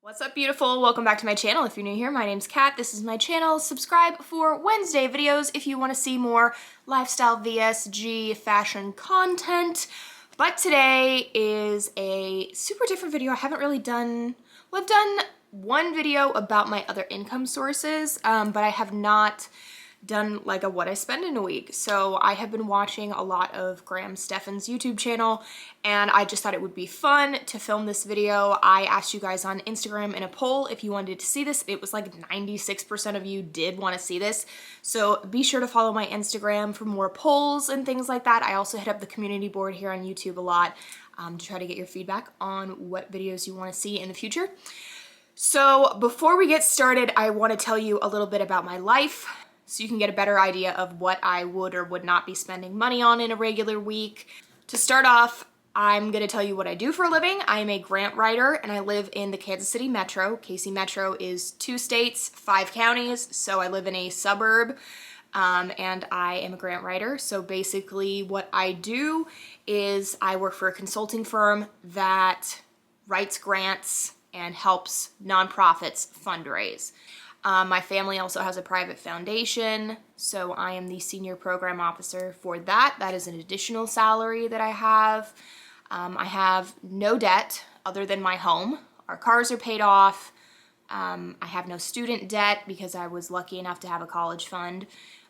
What's up, beautiful? Welcome back to my channel. If you're new here, my name's Kat. This is my channel. Subscribe for Wednesday videos if you want to see more lifestyle VSG fashion content. But today is a super different video. I haven't really done, well, I've done one video about my other income sources, but I have not done like a what I spend in a week. So I have been watching a lot of Graham Stephan's YouTube channel, and I just thought it would be fun to film this video. I asked you guys on Instagram in a poll if you wanted to see this. It was like 96% of you did want to see this. So be sure to follow my Instagram for more polls and things like that. I also hit up the community board here on YouTube a lot to try to get your feedback on what videos you want to see in the future. So before we get started, I want to tell you a little bit about my life, so you can get a better idea of what I would or would not be spending money on in a regular week. To start off, I'm gonna tell you what I do for a living. I am a grant writer and I live in the Kansas City Metro. KC Metro is 2 states, 5 counties, so I live in a suburb and I am a grant writer. So basically what I do is I work for a consulting firm that writes grants and helps nonprofits fundraise. My family also has a private foundation, so I am the senior program officer for that. That is an additional salary that I have. I have no debt other than my home. Our cars are paid off. I have no student debt because I was lucky enough to have a college fund,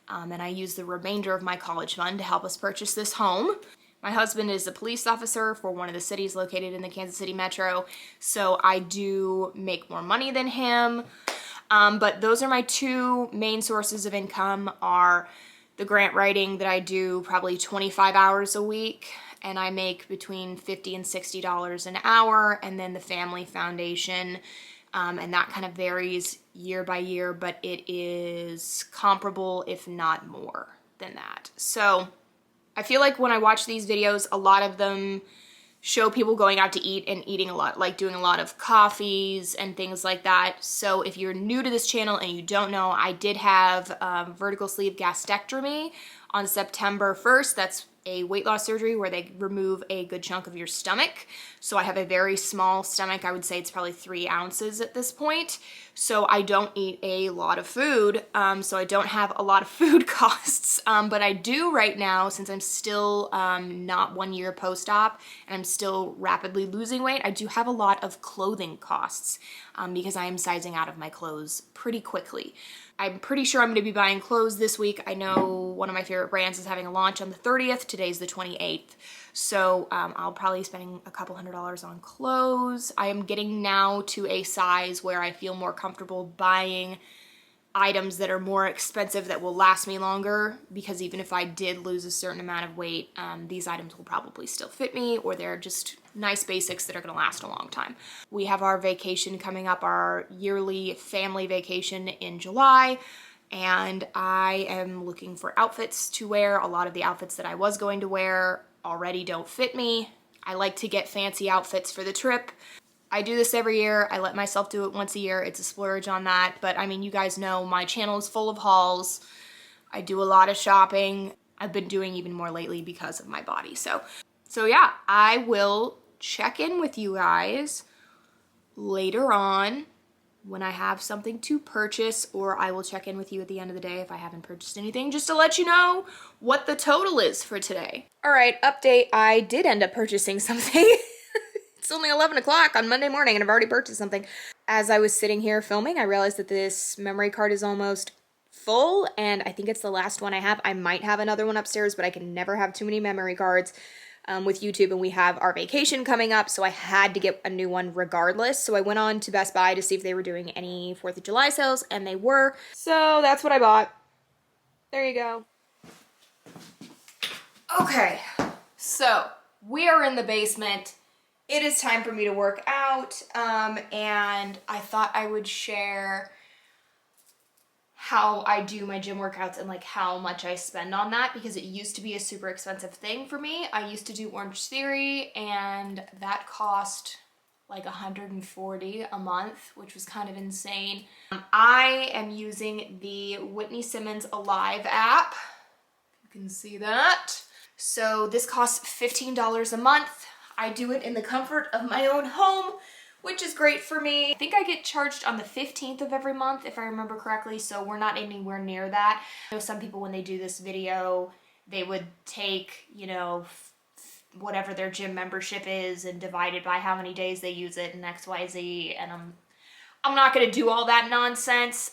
and I use the remainder of my college fund to help us purchase this home. My husband is a police officer for one of the cities located in the Kansas City Metro, so I do make more money than him. But those are my two main sources of income, are the grant writing that I do probably 25 hours a week, and I make between $50 and $60 an hour, and then the family foundation, and that kind of varies year by year, but it is comparable, if not more than that. So I feel like when I watch these videos, a lot of them show people going out to eat and eating a lot, like doing a lot of coffees and things like that. So if you're new to this channel and you don't know, I did have vertical sleeve gastrectomy on September 1st. That's a weight loss surgery where they remove a good chunk of your stomach. So I have a very small stomach. I would say it's probably 3 ounces at this point. So I don't eat a lot of food. So I don't have a lot of food costs. But I do right now, since I'm still not 1 year post-op and I'm still rapidly losing weight, I do have a lot of clothing costs because I am sizing out of my clothes pretty quickly. I'm pretty sure I'm going to be buying clothes this week. I know one of my favorite brands is having a launch on the 30th. Today's the 28th. So I'll probably be spending a couple $100s on clothes. I am getting now to a size where I feel more comfortable buying items that are more expensive that will last me longer, because even if I did lose a certain amount of weight, these items will probably still fit me, or they're just nice basics that are gonna last a long time. We have our vacation coming up, our yearly family vacation in July, and I am looking for outfits to wear. A lot of the outfits that I was going to wear already don't fit me. I like to get fancy outfits for the trip. I do this every year. I let myself do it once a year. It's a splurge on that. But I mean, you guys know my channel is full of hauls. I do a lot of shopping. I've been doing even more lately because of my body. So yeah, I will check in with you guys later on when I have something to purchase, or I will check in with you at the end of the day if I haven't purchased anything, just to let you know what the total is for today. All right, update. I did end up purchasing something. It's only 11 o'clock on Monday morning and I've already purchased something. As I was sitting here filming, I realized that this memory card is almost full, and I think it's the last one I have. I might have another one upstairs, but I can never have too many memory cards with YouTube, and we have our vacation coming up, so I had to get a new one regardless. So I went on to Best Buy to see if they were doing any 4th of July sales, and they were. So that's what I bought. There you go. Okay, so we are in the basement. It is time for me to work out, and I thought I would share how I do my gym workouts and like how much I spend on that, because it used to be a super expensive thing for me. I used to do Orange Theory, and that cost like $140 a month, which was kind of insane. I am using the Whitney Simmons Alive app. You can see that. So this costs $15 a month. I do it in the comfort of my own home which is great for me. I think I get charged on the 15th of every month, if I remember correctly, so we're not anywhere near that. I know some people, when they do this video, they would take, you know, whatever their gym membership is and divide it by how many days they use it and XYZ, and I'm not gonna do all that nonsense.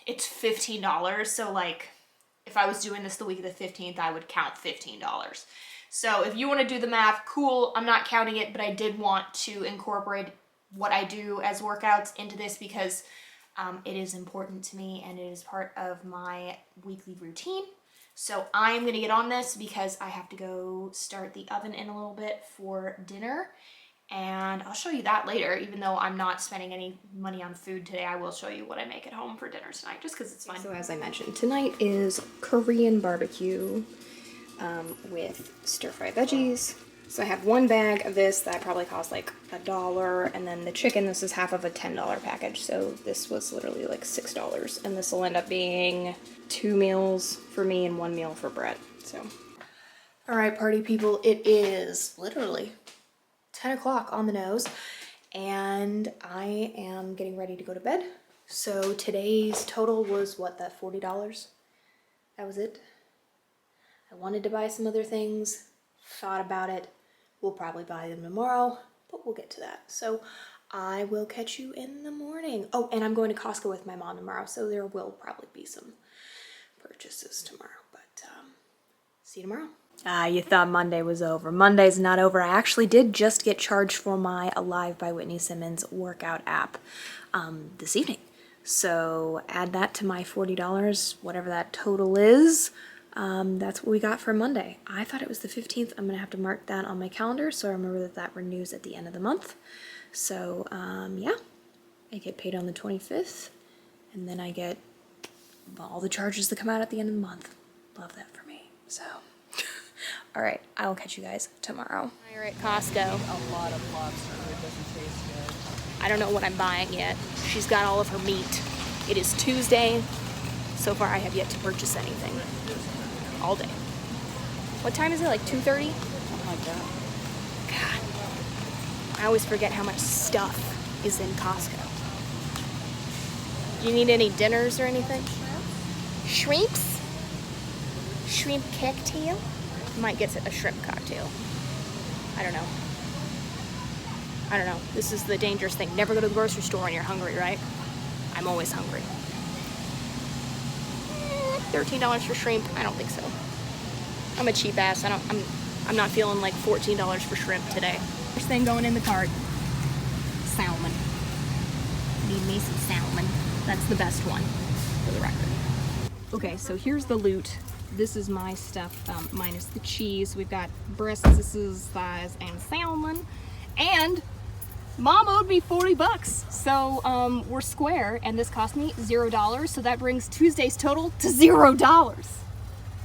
It's $15, so like, if I was doing this the week of the 15th, I would count $15. So if you want to do the math, cool. I'm not counting it, but I did want to incorporate what I do as workouts into this because it is important to me and it is part of my weekly routine. So I'm going to get on this because I have to go start the oven in a little bit for dinner. And I'll show you that later. Even though I'm not spending any money on food today, I will show you what I make at home for dinner tonight just because it's fun. So as I mentioned, tonight is Korean barbecue with stir-fried veggies. So I have one bag of this that probably cost like $1, and then the chicken, this is half of a $10 package, so this was literally like $6, and this will end up being 2 meals for me and 1 meal for Brett. So, all right, party people, it is literally 10 o'clock on the nose, and I am getting ready to go to bed. So today's total was what, that $40? That was it. I wanted to buy some other things, thought about it. We'll probably buy them tomorrow, but we'll get to that. So I will catch you in the morning. Oh, and I'm going to Costco with my mom tomorrow, so there will probably be some purchases tomorrow, but see you tomorrow. You thought Monday was over. Monday's not over. I actually did just get charged for my Alive by Whitney Simmons workout app this evening. So add that to my $40, whatever that total is. That's what we got for Monday. I thought it was the 15th. I'm gonna have to mark that on my calendar so I remember that that renews at the end of the month. So yeah, I get paid on the 25th, and then I get all the charges that come out at the end of the month. Love that for me. So, all right, I will catch you guys tomorrow. We're at Costco. A lot of lobster. It doesn't taste good. I don't know what I'm buying yet. She's got all of her meat. It is Tuesday. So far, I have yet to purchase anything. All day. What time is it? Like 2:30? Something like that. God. I always forget how much stuff is in Costco. Do you need any dinners or anything? Shrimps? Shrimp cocktail? Might get a shrimp cocktail. I don't know. I don't know. This is the dangerous thing. Never go to the grocery store when you're hungry, right? I'm always hungry. $13 for shrimp? I don't think so. I'm a cheap ass. I'm not feeling like $14 for shrimp today. First thing going in the cart, salmon. Need me some salmon. That's the best one, for the record. Okay, so here's the loot. This is my stuff, minus the cheese. We've got breasts, thighs, and salmon. And Mom owed me $40, so we're square, and this cost me $0, so that brings Tuesday's total to $0.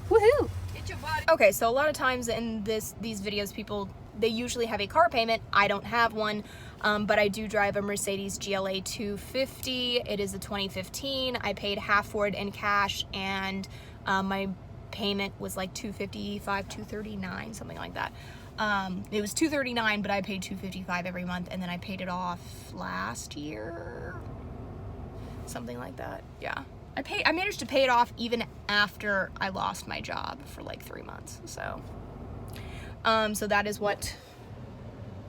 Woohoo! Get your body. Okay, so a lot of times in these videos, people, they usually have a car payment. I don't have one, but I do drive a Mercedes GLA 250. It is a 2015. I paid half for it in cash, and my payment was like $255, $239, something like that. It was $239, but I paid $255 every month, and then I paid it off last year, something like that. Yeah, I managed to pay it off even after I lost my job for like 3 months. So so that is what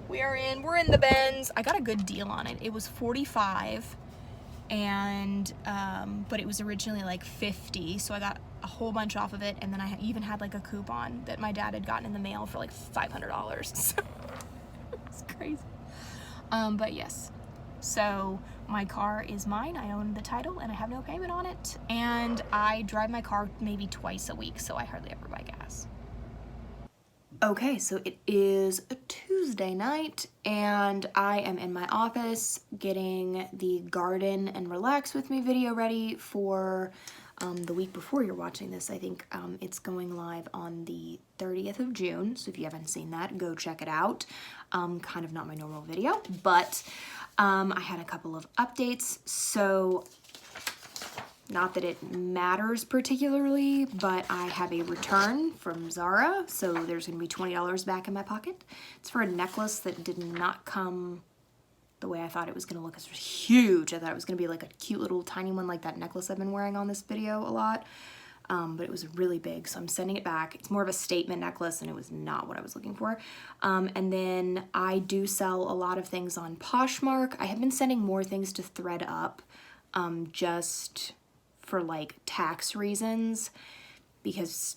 we are in. We're in the Benz. I got a good deal on it. It was $45, and but it was originally like $50, so I got a whole bunch off of it, and then I even had like a coupon that my dad had gotten in the mail for like $500. So it's crazy. But yes, so my car is mine. I own the title, and I have no payment on it, and I drive my car maybe twice a week, so I hardly ever buy gas. Okay, so it is a Tuesday night, and I am in my office getting the Garden and Relax With Me video ready for the week before you're watching this. I think it's going live on the 30th of June, so if you haven't seen that, go check it out. Kind of not my normal video, but I had a couple of updates, so not that it matters particularly, but I have a return from Zara, so there's going to be $20 back in my pocket. It's for a necklace that did not come the way I thought it was gonna look. It was huge. I thought it was gonna be like a cute little tiny one like that necklace I've been wearing on this video a lot. But it was really big, so I'm sending it back. It's more of a statement necklace, and it was not what I was looking for. And then I do sell a lot of things on Poshmark. I have been sending more things to ThredUp, just for like tax reasons, because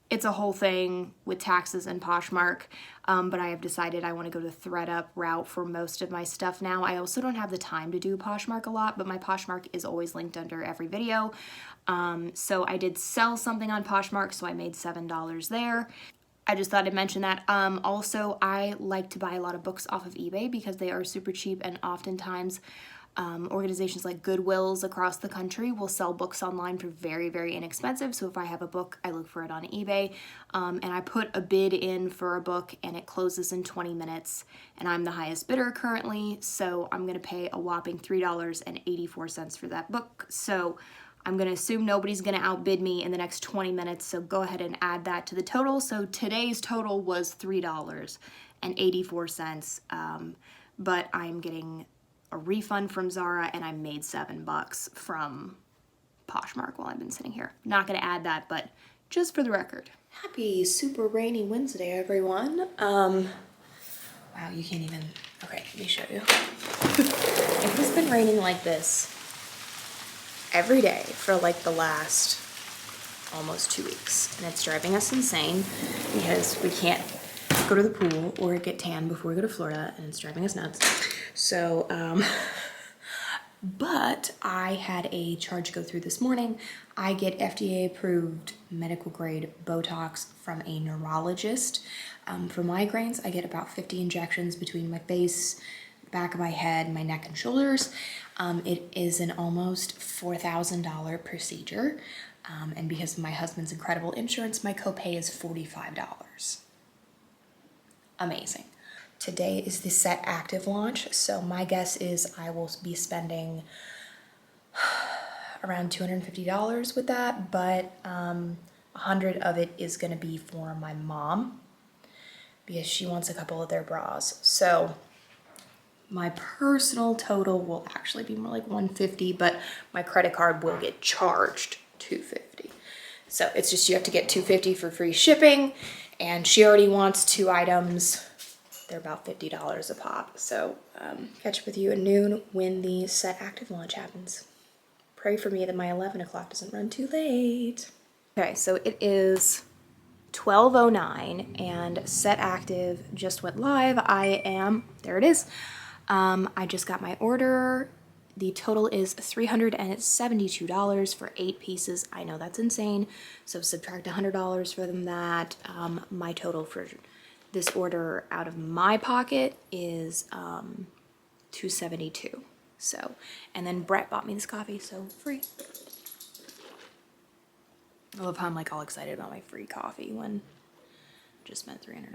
it's a whole thing with taxes and Poshmark, but I have decided I want to go the ThredUp route for most of my stuff now. I also don't have the time to do Poshmark a lot, but my Poshmark is always linked under every video. So I did sell something on Poshmark, so I made $7 there. I just thought I'd mention that. Also, I like to buy a lot of books off of eBay because they are super cheap, and oftentimes organizations like Goodwills across the country will sell books online for very, very inexpensive. So if I have a book, I look for it on eBay, and I put a bid in for a book and it closes in 20 minutes, and I'm the highest bidder currently, so I'm gonna pay a whopping $3.84 for that book. So I'm gonna assume nobody's gonna outbid me in the next 20 minutes, so go ahead and add that to the total. So today's total was $3.84, but I'm getting a refund from Zara, and I made $7 from Poshmark while I've been sitting here. Not gonna add that, but just for the record. Happy super rainy Wednesday, everyone. Wow, you can't even, okay, let me show you. It has been raining like this every day for like the last almost 2 weeks, and it's driving us insane because we can't go to the pool or get tan before we go to Florida, and it's driving us nuts. So, but I had a charge go through this morning. I get FDA approved medical grade Botox from a neurologist. For migraines, I get about 50 injections between my face, back of my head, my neck and shoulders. It is an almost $4,000 procedure. And because of my husband's incredible insurance, my copay is $45. Amazing. Today is the Set Active launch, so my guess is I will be spending around $250 with that, but $100 of it is gonna be for my mom because she wants a couple of their bras. So my personal total will actually be more like $150, but my credit card will get charged $250. So it's just, you have to get $250 for free shipping, and she already wants 2 items. They're about $50 a pop. So catch up with you at noon when the Set Active launch happens. Pray for me that my 11 o'clock doesn't run too late. Okay, so it is 12:09 and Set Active just went live. There it is. I just got my order. The total is $372 for 8 pieces. I know that's insane. So subtract $100 from that. My total for this order out of my pocket is $272. So, and then Brett bought me this coffee, so free. I love how I'm like all excited about my free coffee when I just spent $300.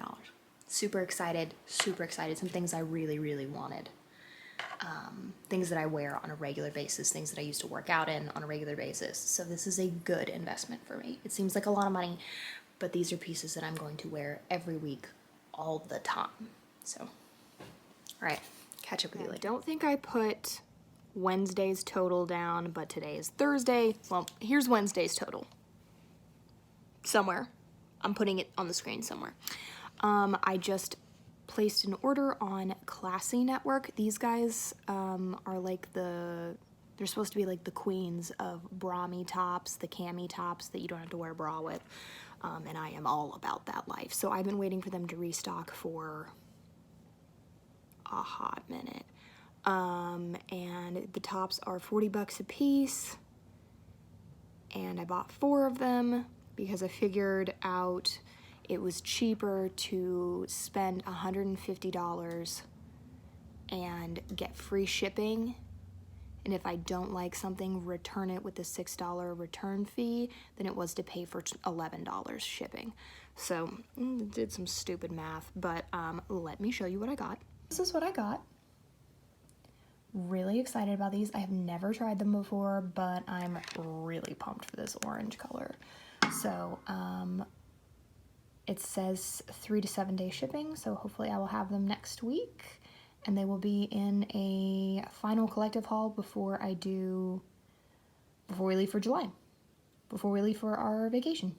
Super excited, super excited. Some things I really, really wanted. Things that I wear on a regular basis, things that I used to work out in on a regular basis. So this is a good investment for me. It seems like a lot of money, but these are pieces that I'm going to wear every week, all the time. So, all right, catch up with you later. I don't think I put Wednesday's total down, but today is Thursday. Well, here's Wednesday's total. Somewhere. I'm putting it on the screen somewhere. I just placed an order on Classy Network. These guys are like they're supposed to be like the queens of bra-me tops, the cami tops that you don't have to wear a bra with. And I am all about that life. So I've been waiting for them to restock for a hot minute. And the tops are 40 bucks a piece. And I bought 4 of them because I figured out it was cheaper to spend $150 and get free shipping. And if I don't like something, return it with a $6 return fee than it was to pay for $11 shipping. So, did some stupid math, but let me show you what I got. This is what I got. Really excited about these. I have never tried them before, but I'm really pumped for this orange color. So, it says 3 to 7 day shipping, so hopefully I will have them next week. and they will be in a final collective haul before we leave for July, before we leave for our vacation.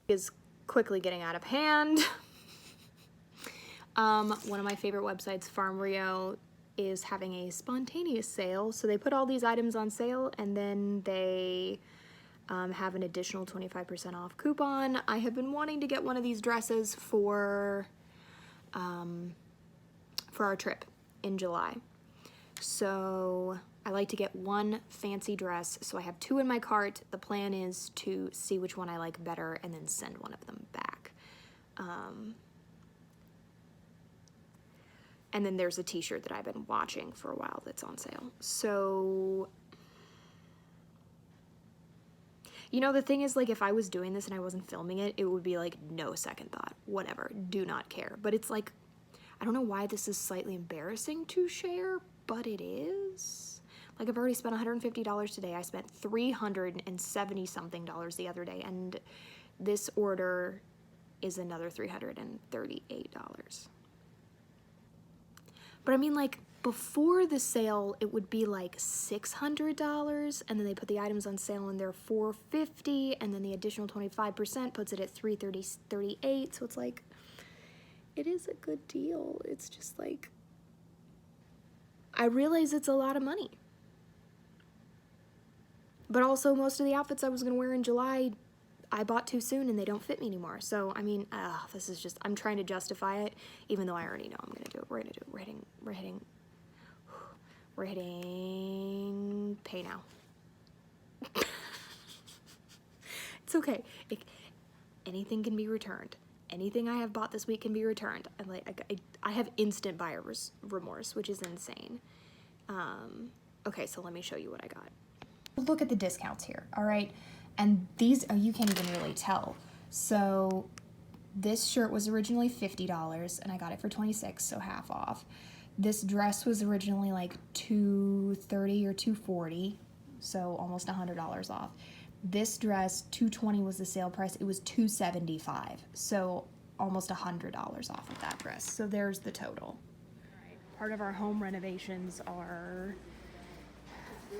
Is quickly getting out of hand. One of my favorite websites, Farm Rio, is having a spontaneous sale. So they put all these items on sale and then they have an additional 25% off coupon. I have been wanting to get one of these dresses for our trip in July. So I like to get one fancy dress. So I have two in my cart. The plan is to see which one I like better and then send one of them back. And then there's a t-shirt that I've been watching for a while that's on sale. So, you know, the thing is, like, if I was doing this and I wasn't filming it, it would be like, no second thought, whatever, do not care. But it's like, I don't know why this is slightly embarrassing to share, but it is. Like, I've already spent $150 today. I spent $370 something the other day, and this order is another $338. But I mean, like, before the sale, it would be like $600, and then they put the items on sale and they're $450, and then the additional 25% puts it at $338. So it's like, it is a good deal. It's just like, I realize it's a lot of money. But also, most of the outfits I was gonna wear in July, I bought too soon and they don't fit me anymore. So, I mean, this is just, I'm trying to justify it, even though I already know I'm gonna do it. We're gonna do it. We're hitting pay now. It's okay. Anything can be returned. Anything I have bought this week can be returned. I have instant buyer's remorse, which is insane. Okay, so let me show you what I got. Look at the discounts here, all right? And these, you can't even really tell. So this shirt was originally $50 and I got it for $26, so half off. This dress was originally like $230 or $240, so almost $100 off. This dress, $220 was the sale price. It was $275, so almost $100 off of that dress. So there's the total. All right, part of our home renovations are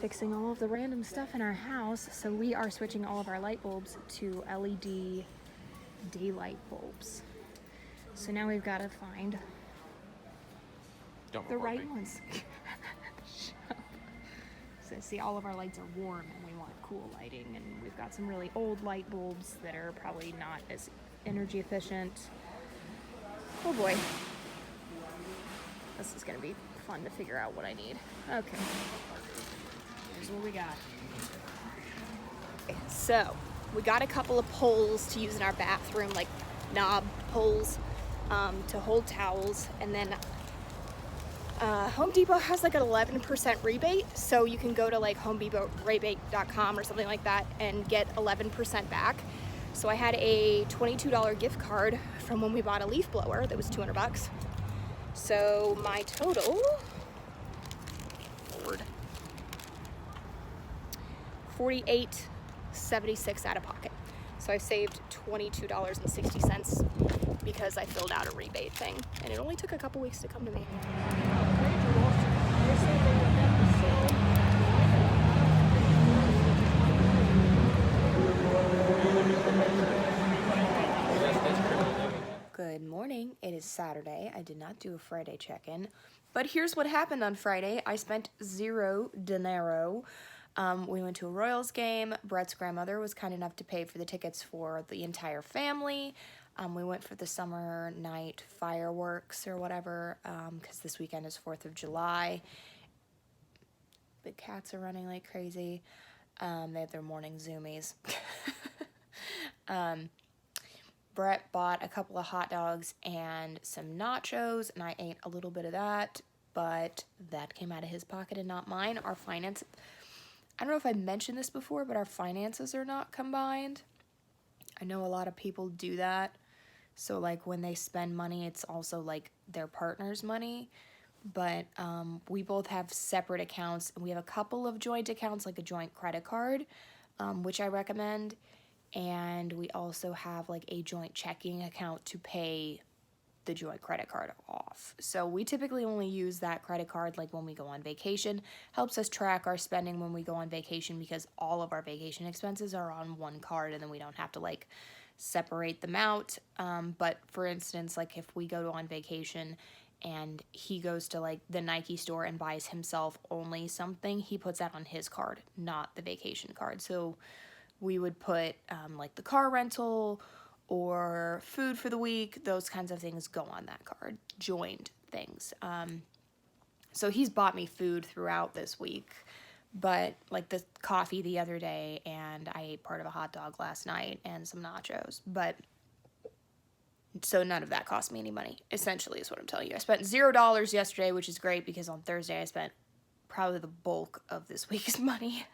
fixing all of the random stuff in our house, so we are switching all of our light bulbs to LED daylight bulbs. So now we've got to find the right ones. So see, all of our lights are warm and we want cool lighting, and we've got some really old light bulbs that are probably not as energy efficient. Oh boy. This is gonna be fun to figure out what I need. Okay. Here's what we got. Okay, so we got a couple of poles to use in our bathroom, like knob poles to hold towels, and then Home Depot has like an 11% rebate, so you can go to like homedepotrebate.com or something like that and get 11% back. So I had a $22 gift card from when we bought a leaf blower that was $200. So my total, $48.76 out of pocket. So I saved $22.60 because I filled out a rebate thing, and it only took a couple weeks to come to me. Good morning. It is Saturday. I did not do a Friday check-in, but here's what happened on Friday. I spent $0 dinero. We went to a Royals game. Brett's grandmother was kind enough to pay for the tickets for the entire family. We went for the summer night fireworks or whatever, because this weekend is 4th of July. The cats are running like crazy. They have their morning zoomies. Brett bought a couple of hot dogs and some nachos, and I ate a little bit of that, but that came out of his pocket and not mine. Our finance, I don't know if I mentioned this before, but our finances are not combined. I know a lot of people do that. So like when they spend money, it's also like their partner's money. But we both have separate accounts, and we have a couple of joint accounts, like a joint credit card, which I recommend. And we also have like a joint checking account to pay the joint credit card off. So we typically only use that credit card like when we go on vacation. Helps us track our spending when we go on vacation because all of our vacation expenses are on one card and then we don't have to like separate them out. But for instance, like if we go on vacation and he goes to like the Nike store and buys himself only something, he puts that on his card, not the vacation card. So we would put like the car rental or food for the week, those kinds of things go on that card, joined things. So he's bought me food throughout this week, but like the coffee the other day, and I ate part of a hot dog last night and some nachos, but so none of that cost me any money, essentially is what I'm telling you. I spent $0 yesterday, which is great because on Thursday I spent probably the bulk of this week's money.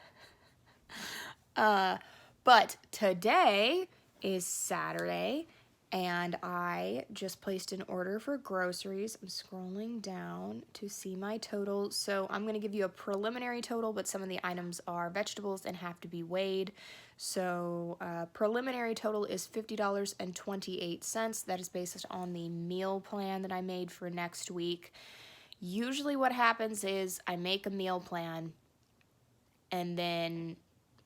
But today is Saturday, and I just placed an order for groceries. I'm scrolling down to see my total. So I'm going to give you a preliminary total, but some of the items are vegetables and have to be weighed. So preliminary total is $50.28. That is based on the meal plan that I made for next week. Usually what happens is I make a meal plan and then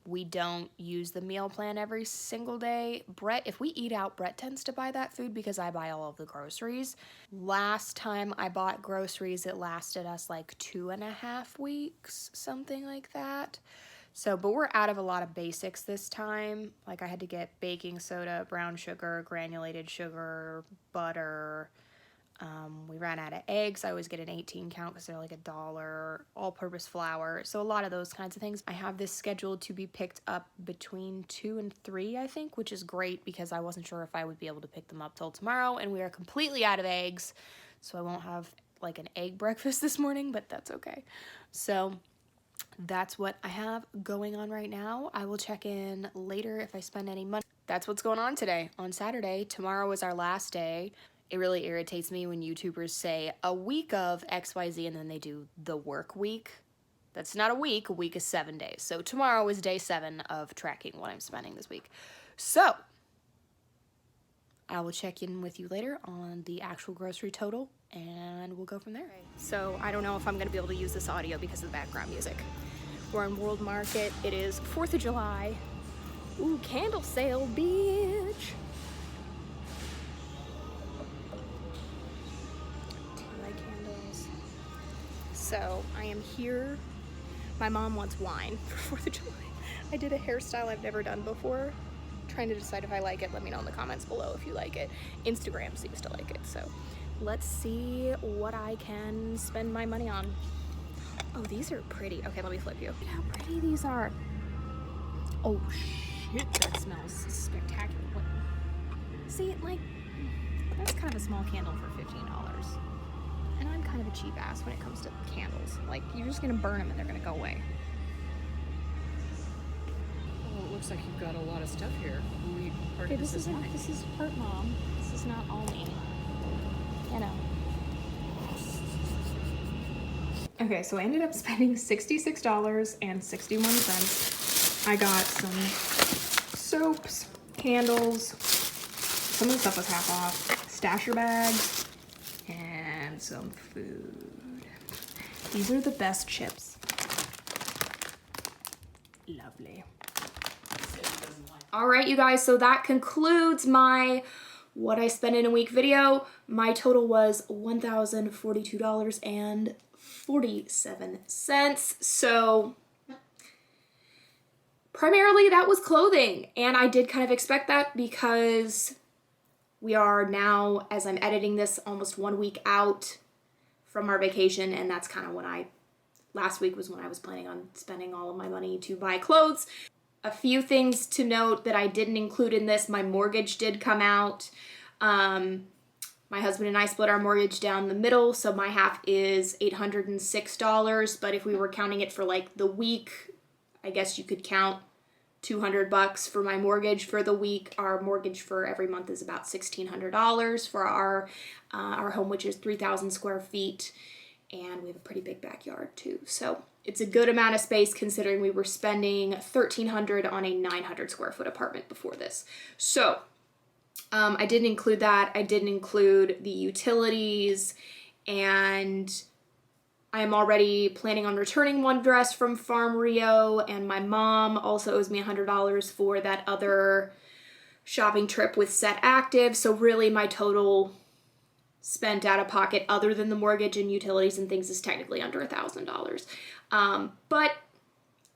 we don't use the meal plan every single day. Brett, if we eat out, Brett tends to buy that food because I buy all of the groceries. Last time I bought groceries, it lasted us like 2.5 weeks, something like that. So, but we're out of a lot of basics this time. Like I had to get baking soda, brown sugar, granulated sugar, butter. We ran out of eggs. I always get an 18 count because they're like $1, all-purpose flour. So a lot of those kinds of things. I have this scheduled to be picked up between 2 and 3, I think, which is great because I wasn't sure if I would be able to pick them up till tomorrow, and we are completely out of eggs, so I won't have like an egg breakfast this morning, but that's okay. So that's what I have going on right now. I will check in later if I spend any money. That's what's going on today, on Saturday. Tomorrow is our last day. It really irritates me when YouTubers say a week of XYZ and then they do the work week. That's not a week is 7 days. So tomorrow is day 7 of tracking what I'm spending this week. So I will check in with you later on the actual grocery total and we'll go from there. Okay. So I don't know if I'm gonna be able to use this audio because of the background music. We're in World Market. It is 4th of July. Ooh, candle sale, bitch. So I am here. My mom wants wine for 4th of July. I did a hairstyle I've never done before. Trying to decide if I like it. Let me know in the comments below if you like it. Instagram seems to like it. So let's see what I can spend my money on. Oh, these are pretty. Okay, let me flip you. Look at how pretty these are. Oh shit, that smells spectacular. What? See, like, that's kind of a small candle for $15. And I'm kind of a cheap ass when it comes to candles. Like, you're just gonna burn them and they're gonna go away. Well, it looks like you've got a lot of stuff here. Okay, this is part mom. This is not all me. You know. Okay, so I ended up spending $66.61. I got some soaps, candles. Some of the stuff was half off. Stasher bags. And some food. These are the best chips. Lovely. All right, you guys, so that concludes my what I spent in a week video. My total was $1,042.47. So primarily that was clothing, and I did kind of expect that because we are now, as I'm editing this, almost 1 week out from our vacation, and that's kind of when last week was when I was planning on spending all of my money to buy clothes. A few things to note that I didn't include in this: my mortgage did come out. My husband and I split our mortgage down the middle, so my half is $806, but if we were counting it for like the week, I guess you could count $200 for my mortgage for the week. Our mortgage for every month is about $1,600 for our home, which is 3,000 square feet, and we have a pretty big backyard too. So it's a good amount of space considering we were spending $1,300 on a 900 square foot apartment before this. So I didn't include that. I didn't include the utilities, and I'm already planning on returning one dress from Farm Rio, and my mom also owes me $100 for that other shopping trip with Set Active. So really my total spent out of pocket other than the mortgage and utilities and things is technically under $1,000. But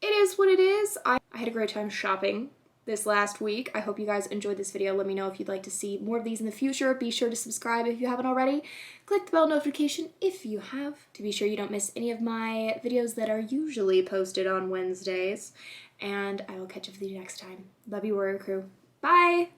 it is what it is. I had a great time shopping this last week. I hope you guys enjoyed this video. Let me know if you'd like to see more of these in the future. Be sure to subscribe if you haven't already. Click the bell notification if you have, to be sure you don't miss any of my videos that are usually posted on Wednesdays. And I will catch up with you next time. Love you, Warrior Crew. Bye!